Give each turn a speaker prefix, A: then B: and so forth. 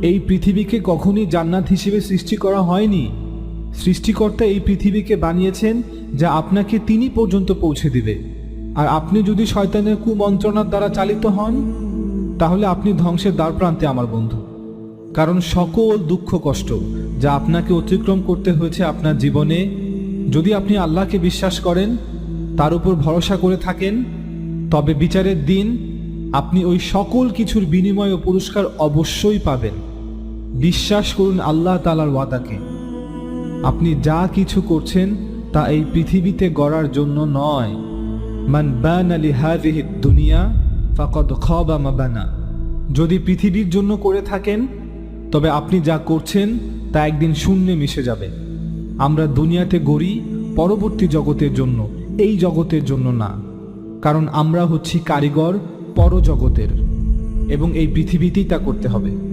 A: এই পৃথিবীকে কখনই জান্নাত হিসেবে সৃষ্টি করা হয়নি। সৃষ্টিকর্তা এই পৃথিবীকে বানিয়েছেন যা আপনাকে তিনি পর্যন্ত পৌঁছে দিবে। আর আপনি যদি শয়তানের কুমন্ত্রণার দ্বারা চালিত হন, তাহলে আপনি ধ্বংসের দ্বার প্রান্তে আমার বন্ধু। কারণ সকল দুঃখ কষ্ট যা আপনাকে অতিক্রম করতে হয়েছে আপনার জীবনে, যদি আপনি আল্লাহকে বিশ্বাস করেন, তার উপর ভরসা করে থাকেন, তবে বিচারের দিন আপনি ওই সকল কিছুর বিনিময় ও পুরস্কার অবশ্যই পাবেন। বিশ্বাস করুন আল্লাহ তাআলার ওয়াদাকে। আপনি যা কিছু করছেন তা এই পৃথিবীতে গড়ার জন্য নয়। মান বানা লিহাযিহিদ দুনিয়া ফাকাদ খাবা মা বানা। যদি পৃথিবীর জন্য করে থাকেন, তবে আপনি যা করছেন তা একদিন শূন্যে মিশে যাবে। আমরা দুনিয়াতে গড়ি পরবর্তী জগতের জন্য, এই জগতের জন্য না। কারণ আমরা হচ্ছি কারিগর পরজগতের, এবং এই পৃথিবীতেই তা করতে হবে।